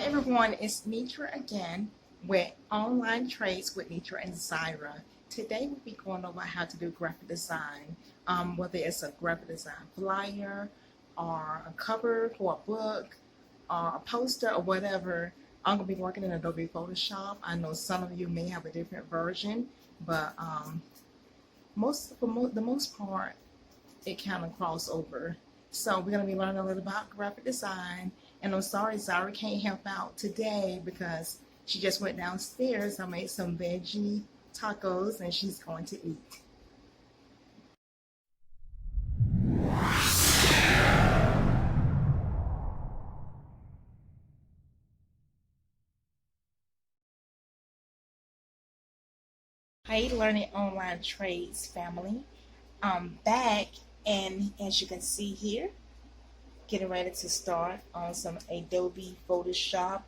Hi everyone, it's Nitra again with Online Trades with Nitra and Zyra. Today we'll be going over how to do graphic design, whether it's a graphic design flyer or a cover for a book or a poster or whatever. I'm going to be working in Adobe Photoshop. I know some of you may have a different version, but for the most part, it kind of cross over. So we're going to be learning a little about graphic design. And I'm sorry, Zyra can't help out today because she just went downstairs. I made some veggie tacos and she's going to eat. Hey, Learning Online Trades family. I'm back, and as you can see here, getting ready to start on some Adobe Photoshop,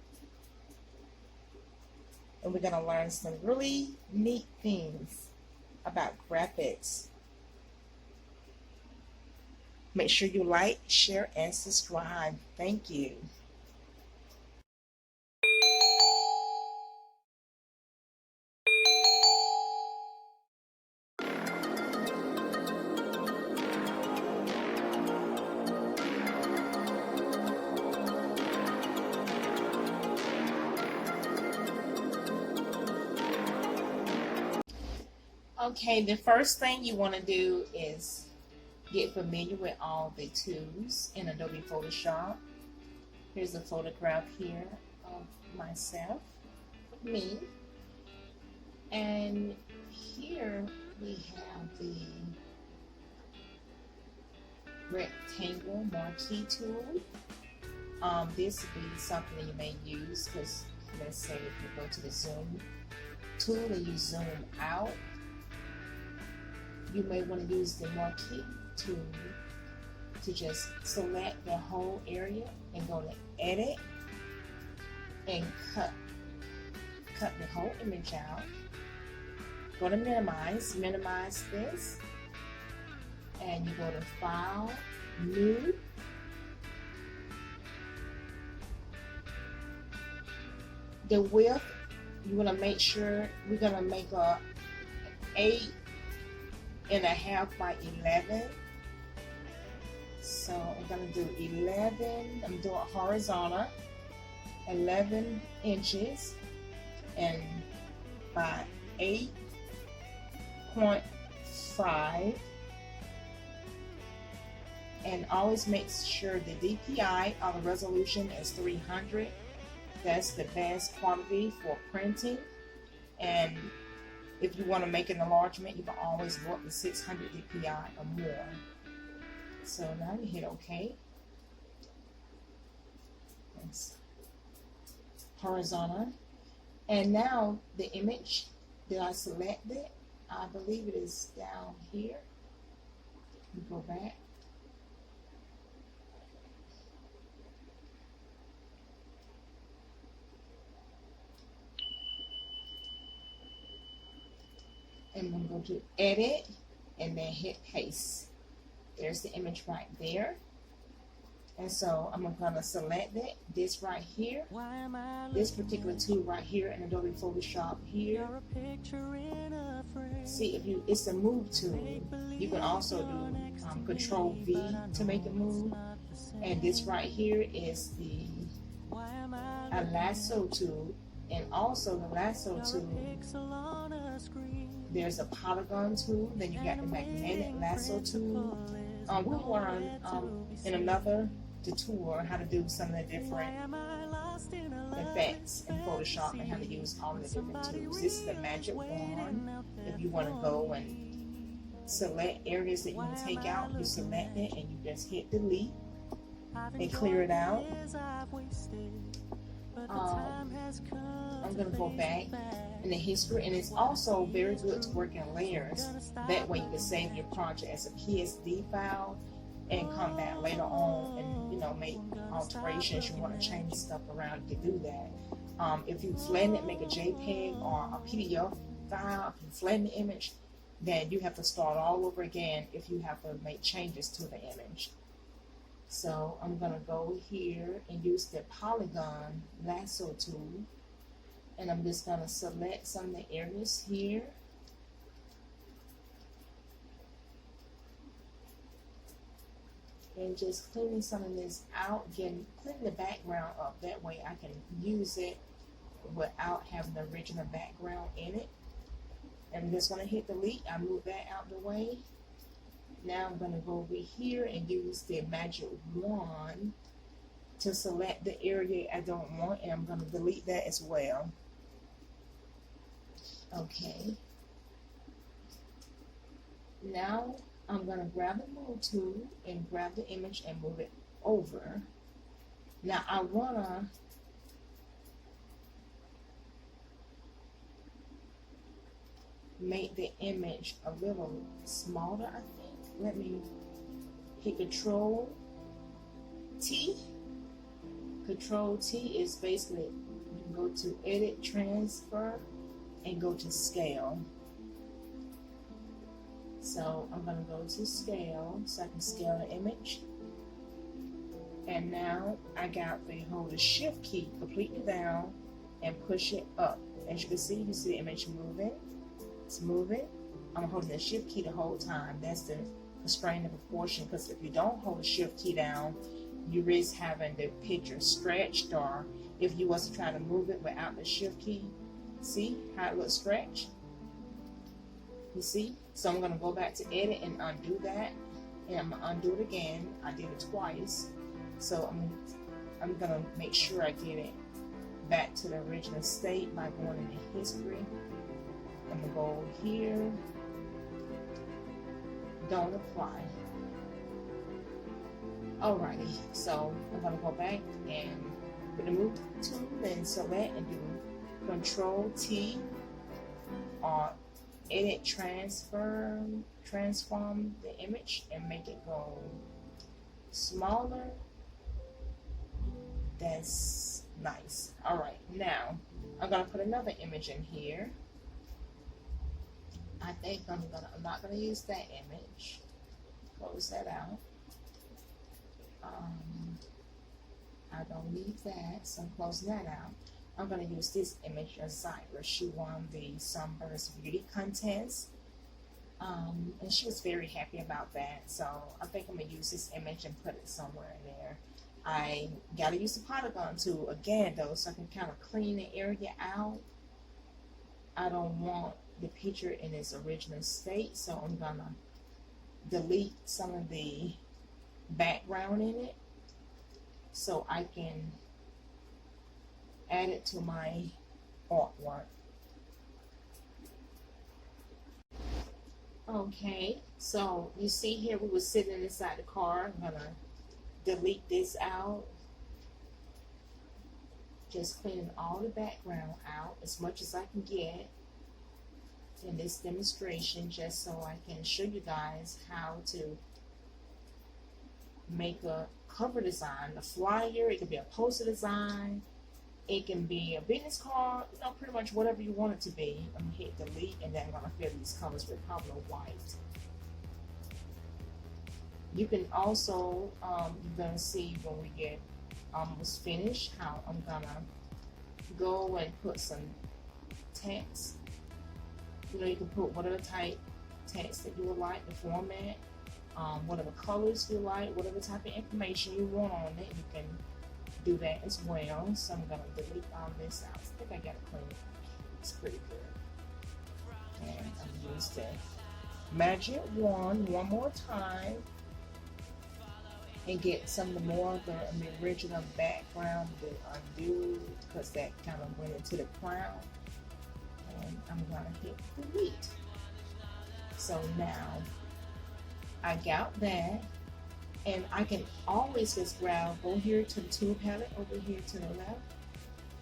and we're going to learn some really neat things about graphics. Make sure you like, share, and subscribe. Thank you. Okay, the first thing you want to do is get familiar with all the tools in Adobe Photoshop. Here's a photograph here of myself, me, and here we have the rectangle marquee tool. This would be something that you may use because, let's say, if you go to the zoom tool and you zoom out, you may want to use the marquee tool to just select the whole area and go to edit and cut the whole image out. Go to minimize this, and you go to file, new, the width, you want to make sure we're going to make a 8.5 by 11. So I'm going to do 11, I'm doing horizontal, 11 inches, and by 8.5. And always make sure the DPI or the resolution is 300. That's the best quantity for printing. And if you want to make an enlargement, you can always go up to 600 DPI or more. So now you hit OK. That's horizontal. And now the image that I selected, I believe it is down here. You go back. And I'm going to edit and then hit paste. There's the image right there. And so I'm going to select it, this right here, this particular tool right here in Adobe Photoshop here. See, if you, it's a move tool. You can also do Control V to make it move. And this right here is the Lasso Tool. And also the Lasso Tool, there's a Polygon tool, then you got the magnetic Lasso Tool. We'll learn in another tutorial how to do some of the different effects in Photoshop and how to use all the different tools. This is the magic wand. If you want to go and select areas that you can take out, you select it and you just hit delete and clear it out. I'm going to go back in the history, and it's also very good to work in layers. That way you can save your project as a PSD file and come back later on and make alterations. You want to change stuff around, you can do that. If you flatten it, make a JPEG or a PDF file, if you flatten the image, then you have to start all over again if you have to make changes to the image. So I'm gonna go here and use the Polygon Lasso Tool, and I'm just gonna select some of the areas here. And just cleaning some of this out, cleaning the background up. That way I can use it without having the original background in it. And I'm just gonna hit delete. I move that out the way. Now I'm gonna go over here and use the magic wand to select the area I don't want, and I'm gonna delete that as well. Okay. Now I'm gonna grab the move tool and grab the image and move it over. Now I wanna make the image a little smaller, I think. Let me hit Control T. Control T is basically, you can go to Edit, Transfer, and go to Scale. So I'm going to go to Scale so I can scale the image. And now I got to hold the Shift key completely down and push it up. As you can see the image moving. It's moving. I'm holding the Shift key the whole time. That's the constraint of proportion, because if you don't hold the Shift key down, you risk having the picture stretched, or if you was to try to move it without the Shift key, see how it looks stretched? You see? So I'm going to go back to edit and undo that, and I'm going to undo it again. I did it twice, so I'm going to make sure I get it back to the original state by going into history. I'm going to go over here, don't apply. Alrighty, so I'm going to go back and with the move tool and select and do Control T or edit, transform the image and make it go smaller. That's nice. Alright, now I'm going to put another image in here. I think I'm not gonna use that image. Close that out. I don't need that, so I'm closing that out. I'm gonna use this image of Zyra. She won the Sunburst Beauty Contest, and she was very happy about that. So I think I'm gonna use this image and put it somewhere in there. I gotta use the Polygon tool again though, so I can kind of clean the area out. I don't want the picture in its original state, so I'm gonna delete some of the background in it so I can add it to my artwork. Okay, so you see here we were sitting inside the car. I'm gonna delete this out, just cleaning all the background out as much as I can get in this demonstration, just so I can show you guys how to make a cover design, a flyer. It can be a poster design, it can be a business card, you know, pretty much whatever you want it to be. I'm gonna hit delete, and then I'm gonna fill these colors with Pablo white. You can also, you're gonna see when we get almost finished how I'm gonna go and put some text. You know, you can put whatever type text that you would like, the format, whatever colors you like, whatever type of information you want on it, you can do that as well. So I'm going to delete all this out. I think I got it clean. It's pretty good. And I'm going to use the magic wand one more time and get some of the more of the original background to undo, because that kind of went into the crown. And I'm going to hit delete. So now I got that, and I can always just go here to the tool palette over here to the left.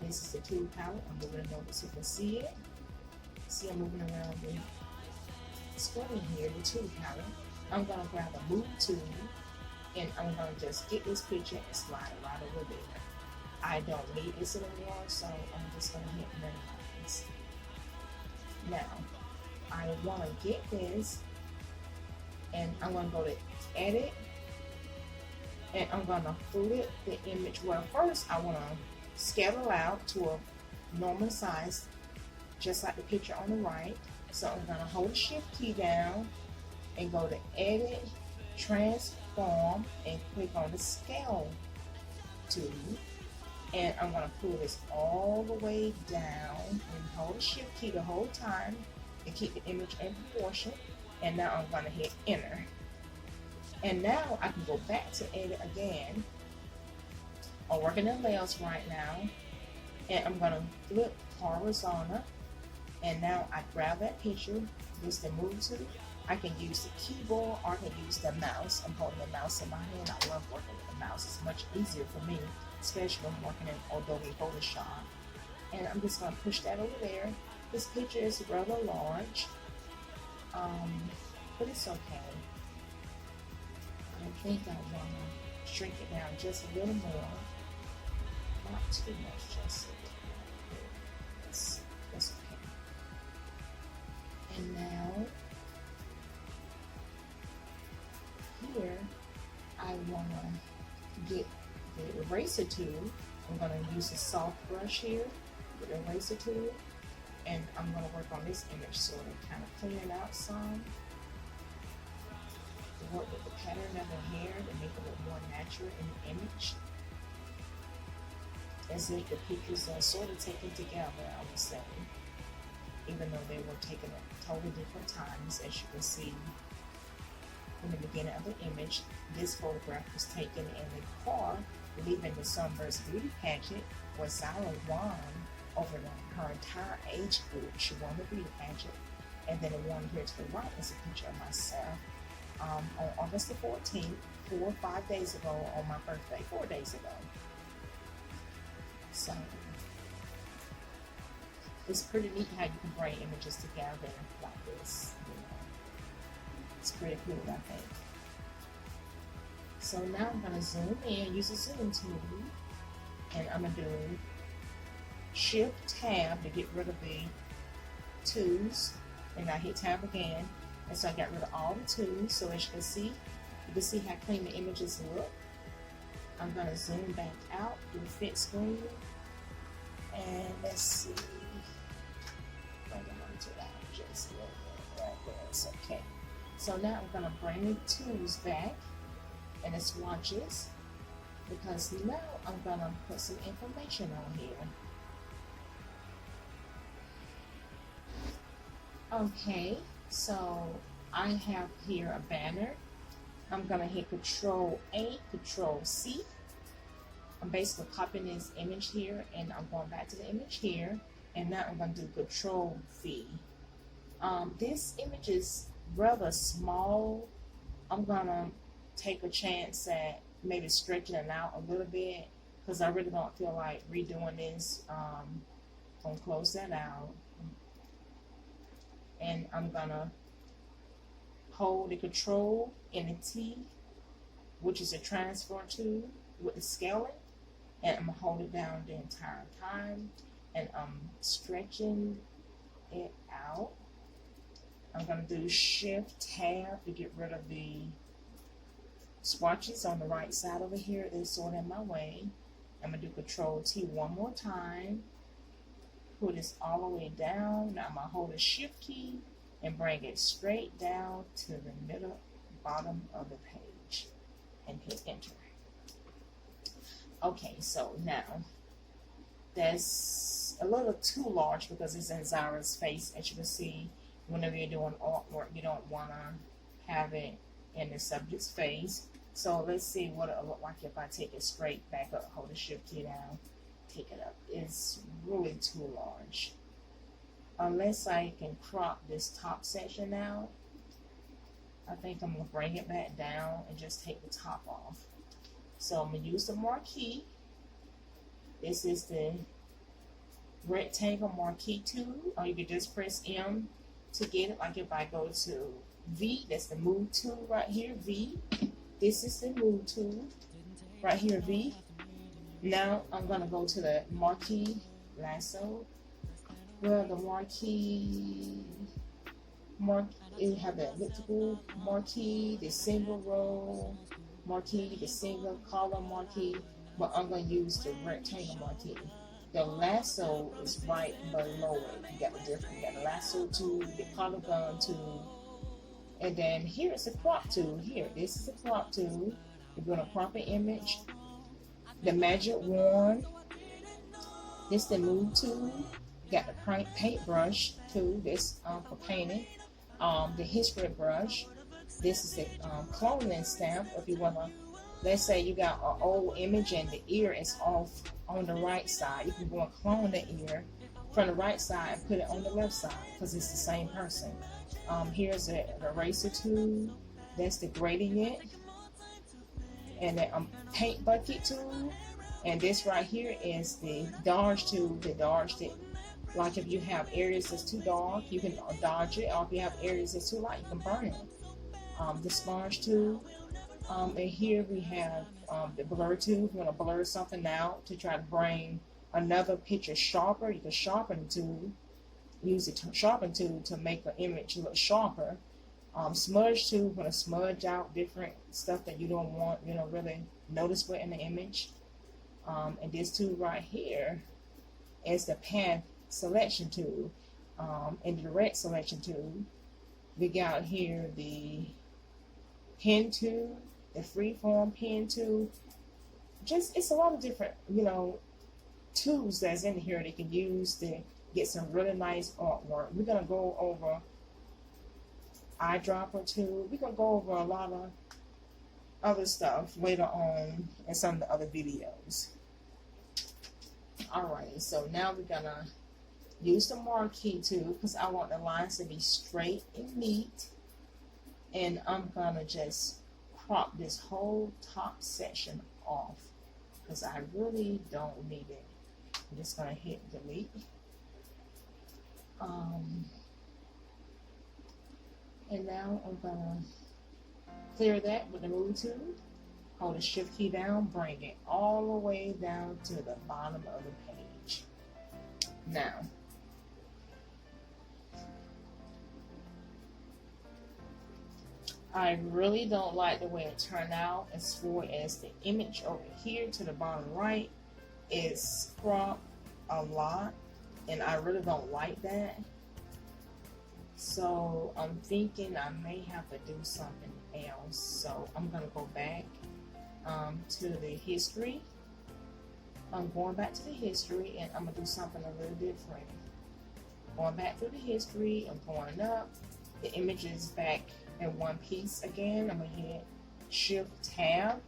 This is the tool palette. I'm moving it over so you can see it. See, I'm moving around the screen here, the tool palette. I'm going to grab a move tool, and I'm going to just get this picture and slide it right over there. I don't need this anymore, so I'm just going to hit minimize. Now, I want to get this, and I'm going to go to edit, And I'm gonna flip the image. Well, first I wanna scale out to a normal size, just like the picture on the right. So I'm gonna hold the Shift key down and go to Edit, Transform, and click on the Scale tool. And I'm gonna pull this all the way down and hold the Shift key the whole time and keep the image in proportion. And now I'm gonna hit Enter. And now I can go back to Edit again. I'm working in layouts right now, and I'm gonna flip horizontal. And now I grab that picture, use the move tool. I can use the keyboard or I can use the mouse. I'm holding the mouse in my hand. I love working with the mouse. It's much easier for me, especially when I'm working in Adobe Photoshop. And I'm just gonna push that over there. This picture is rather large, but it's okay. I think I want to shrink it down just a little more. Not too much, just a little. That's okay. And now, here, I want to get the eraser tool. I'm going to use a soft brush here with the eraser tool. And I'm going to work on this image sort of kind of clean it out some. Work with the pattern of the hair to make it look more natural in the image. As if the pictures are sort of taken together, I would say, even though they were taken at totally different times. As you can see in the beginning of the image, this photograph was taken in the car leaving the Sunburst Beauty pageant where Zara won over her entire age group. She won the beauty pageant. And then the one here to the right is a picture of myself on August the 14th, 4 or 5 days ago, on my birthday, 4 days ago. So it's pretty neat how you can bring images together like this. You know, it's pretty cool, I think. So now I'm gonna zoom in, use the zoom tool, and I'm gonna do Shift Tab to get rid of the tools, and I hit Tab again. And so I got rid of all the tools. So as you can see how clean the images look. I'm gonna zoom back out, do fit screen, and let's see. Bring them onto that just a little bit right there. It's okay. So now I'm gonna bring the tools back and the swatches, because now I'm gonna put some information on here. Okay. So I have here a banner. I'm gonna hit Control A, Control C. I'm basically copying this image here, and I'm going back to the image here, and now I'm gonna do Control V. This image is rather small. I'm gonna take a chance at maybe stretching it out a little bit, because I really don't feel like redoing this. Gonna close that out. And I'm gonna hold the Control and the T, which is a transfer tool with the scaling, and I'm gonna hold it down the entire time, and I'm stretching it out. I'm gonna do Shift Tab to get rid of the swatches on the right side over here. They're sort of in my way. I'm gonna do Control T one more time. Put this all the way down. Now I'm going to hold the Shift key and bring it straight down to the middle bottom of the page and hit Enter. Okay, so now that's a little too large because it's in Zara's face. As you can see, whenever you're doing artwork, you don't want to have it in the subject's face. So let's see what it'll look like if I take it straight back up, hold the Shift key down, take it up. It's really too large. Unless I can crop this top section out, I think I'm going to bring it back down and just take the top off. So I'm going to use the Marquee. This is the rectangle Marquee tool, or you can just press M to get it. Like if I go to V, that's the move tool right here, V. This is the move tool right here, V. Now I'm going to go to the Marquee Lasso. Well, the Marquee, you have the elliptical Marquee, the single row, marquee, the single color marquee, but I'm going to use the rectangle marquee. The lasso is right below it. You got the lasso tool, the Polygon tool, and then here is the crop tool. Here, this is the crop tool. You're going to crop an image. The magic wand. This the move tool. You got the paintbrush tool. This for painting. The history brush. This is the cloning stamp. If you want to, let's say you got an old image and the ear is off on the right side, you can go and clone the ear from the right side and put it on the left side because it's the same person. Here's the eraser tool. That's the gradient. And the paint bucket tool. And this right here is the dodge tool. The dodge that, like if you have areas that's too dark, you can dodge it. Or if you have areas that's too light, you can burn it. The sponge tool. And here we have the blur tool. If you want to blur something out to try to bring another picture sharper, you can sharpen tool. Use the sharpen tool to make the image look sharper. Smudge tool, going to smudge out different stuff that you don't want, really noticeable in the image. And this tool right here is the path selection tool. And the direct selection tool. We got here the pen tool, the freeform pen tool. Just, it's a lot of different, tools that's in here that you can use to get some really nice artwork. We're going to go over eyedropper tool. We're going to go over a lot of other stuff later on in some of the other videos. Alright, so now we're going to use the marquee tool because I want the lines to be straight and neat. And I'm going to just crop this whole top section off because I really don't need it. I'm just going to hit delete. And now I'm going to clear that with the move tool. Hold the shift key down, bring it all the way down to the bottom of the page. Now, I really don't like the way it turned out as far as the image over here to the bottom right is cropped a lot, and I really don't like that. So I'm thinking I may have to do something else. So I'm going to go back to the history. I'm going back to the history and I'm going to do something a little different. Going back through the history, I'm going up. The image is back in one piece again. I'm going to hit Shift Tab.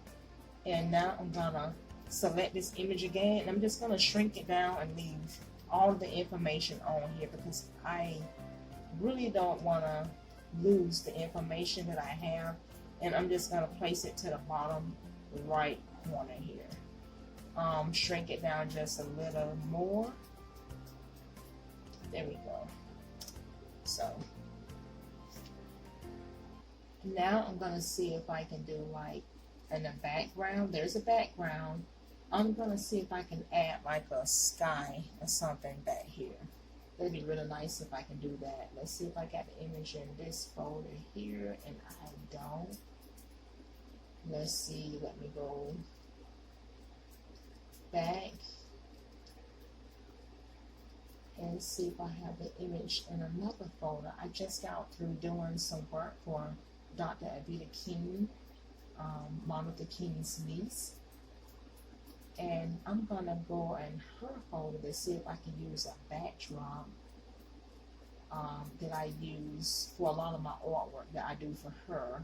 And now I'm going to select this image again. And I'm just going to shrink it down and leave all the information on here because I really don't want to lose the information that I have. And I'm just going to place it to the bottom right corner here. Shrink it down just a little more. There we go. So now I'm going to see if I can do like in the background. There's a background. I'm going to see if I can add like a sky or something back here. That'd be really nice if I can do that. Let's see if I got the image in this folder here, and I don't. Let's see, let me go back and see if I have the image in another folder. I just got through doing some work for Dr. Avita King, Mom of the King's niece. And I'm going to go in her folder to see if I can use a backdrop that I use for a lot of my artwork that I do for her.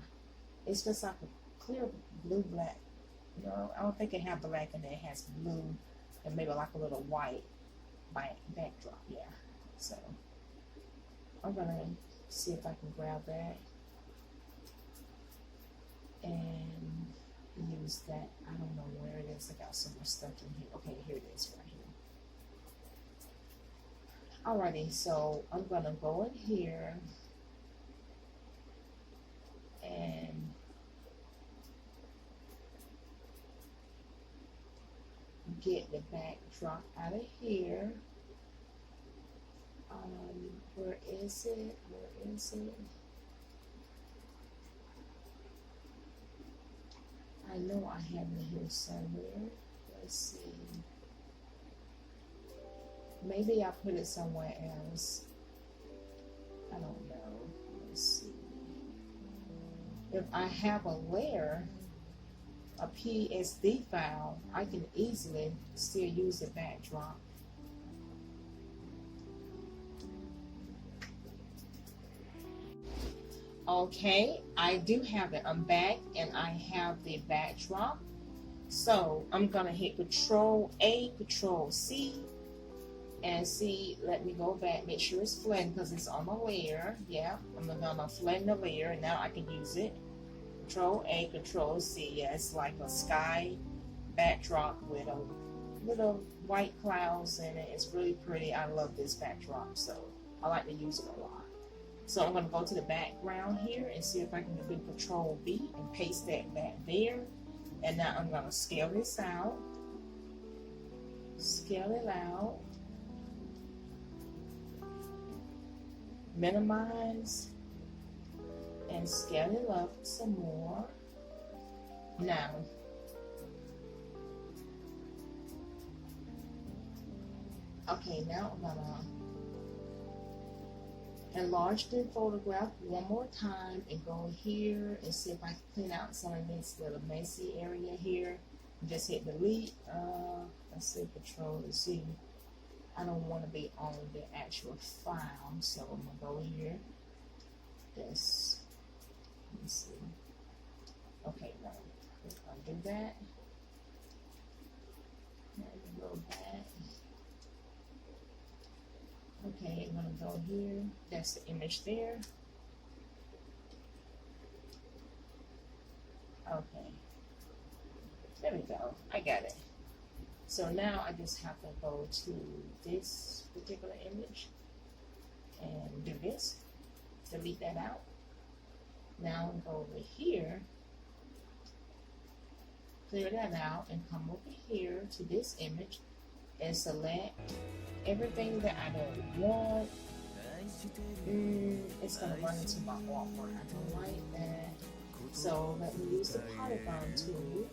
It's just like a clear blue black. I don't think it has black in it. It has blue and maybe like a little white backdrop. Yeah. So I'm going to see if I can grab that and use that. I don't know where it is. I got so much stuff in here. Okay, here it is right here. Alrighty, so I'm gonna go in here and get the backdrop out of here. Where is it? Where is it? know I have it here somewhere. Let's see. Maybe I put it somewhere else. I don't know. Let's see. If I have a layer, a PSD file, I can easily still use the backdrop. Okay, I do have it. I'm back and I have the backdrop. So I'm gonna hit Control A, Control C, and see, let me go back, make sure it's flattened because it's on a layer. Yeah, I'm gonna flatten the layer and now I can use it. Control A, Control C. Yeah, it's like a sky backdrop with a little white clouds in it. It's really pretty. I love this backdrop, so I like to use it a lot. So I'm going to go to the background here and see if I can do Control B and paste that back there. And now I'm going to scale this out. Scale it out. Minimize. And scale it up some more. Now, okay, now I'm going to enlarge the photograph one more time and go here and see if I can clean out some of this little messy area here. Just hit delete. Let's see, Control to see. I don't want to be on the actual file, so I'm gonna go here. This. Let's see. Okay, now I'll do that. Let me go back. Okay, I'm gonna go here. That's the image there. Okay. There we go. I got it. So now I just have to go to this particular image and do this. Delete that out. Now go over here, clear that out, and come over here to this image and select everything that I don't want. It's going to run into my artwork. I don't like that. So let me use the Polygon tool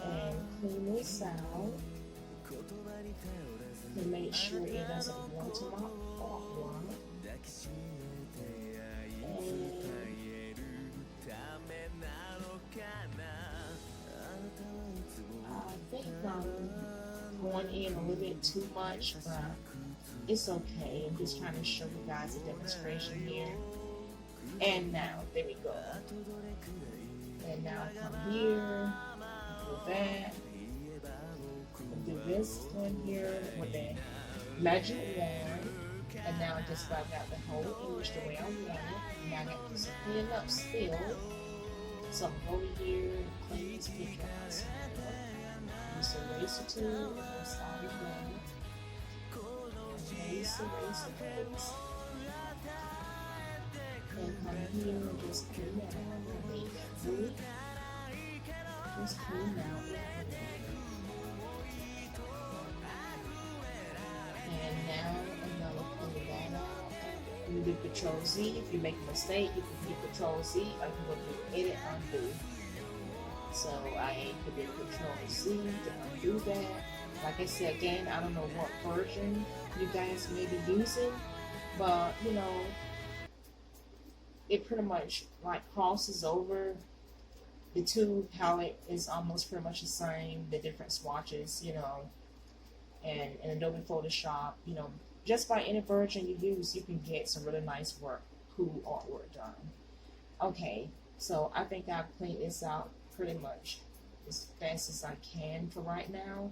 and clean this out to make sure it doesn't go into my artwork. I think I'm going in a little bit too much, but it's okay. I'm just trying to show you guys a demonstration here. And now, there we go. And now come here, do that, and do this one here with the magic wand. And now just like got the whole image the way I want it. Now I got to clean it up still. So I'm going over here and clean this picture out. Use the Lasso Tool and start again. Erase. And come here and just clean it out. Make that good. Just clean out. And now I'm going to clean that out. You do Control Z. If you make a mistake, you can hit Control Z, or you can go to Edit, Undo. So I aim to do Control Z to undo that. Like I said again, I don't know what version you guys may be using, but you know, it pretty much like crosses over. The two palette is almost pretty much the same. The different swatches, you know, and in Adobe Photoshop, you know, just by any version you use, you can get some really nice work, cool artwork done. Okay, so I think I've cleaned this out pretty much as fast as I can for right now.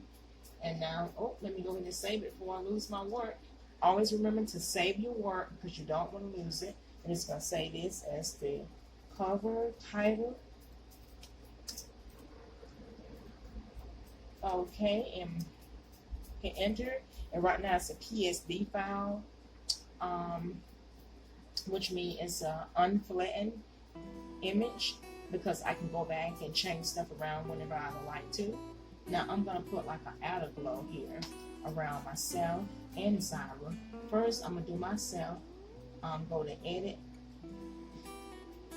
And now, oh, let me go ahead and save it before I lose my work. Always remember to save your work because you don't want to lose it. And it's going to say this as the cover title. Okay, and hit enter. And right now it's a PSD file, which means it's an unflattened image because I can go back and change stuff around whenever I would like to. Now I'm going to put like an outer glow here around myself and Zyra. First I'm going to do myself. Go to edit,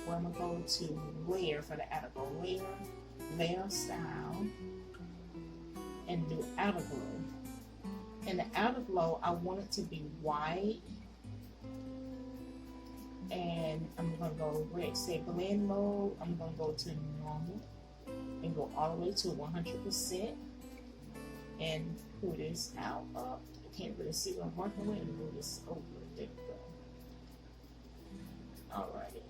Well, I'm gonna go to layer for the outer glow. Layer style, and do outer glow. And the outer glow, I want it to be white. And I'm gonna go where it say blend mode. I'm gonna go to normal and go all the way to 100% and pull this out up. I can't really see what I'm working with, and move this over. There we go. Alrighty.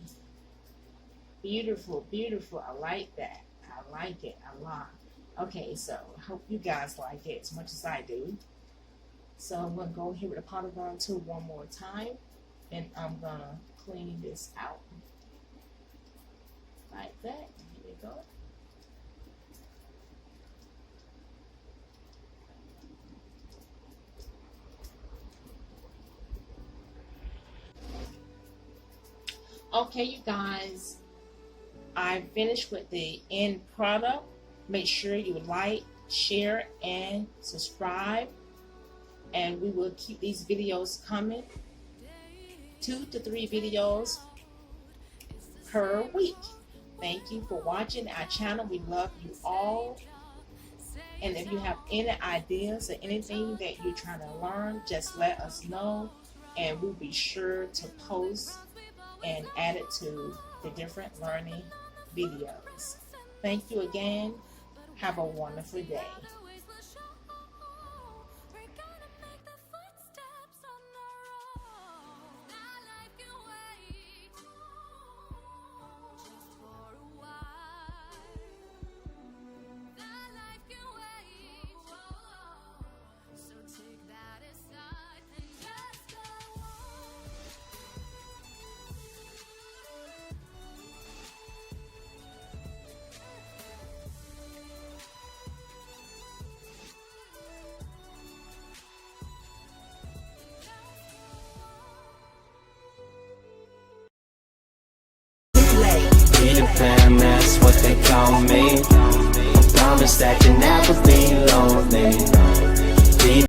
Beautiful, beautiful. I like that. I like it a lot. Okay, so I hope you guys like it as much as I do. So I'm gonna go here with the Polygon tool one more time, and I'm gonna clean this out like that. Here we go. Okay, you guys, I finished with the end product. Make sure you like, share, and subscribe, and we will keep these videos coming. 2 to 3 videos per week. Thank you for watching our channel. We love you all. And if you have any ideas or anything that you're trying to learn, just let us know, and we'll be sure to post and add it to the different learning videos. Thank you again. Have a wonderful day. Peter Pan, that's what they call me. I promise that you'll never be lonely.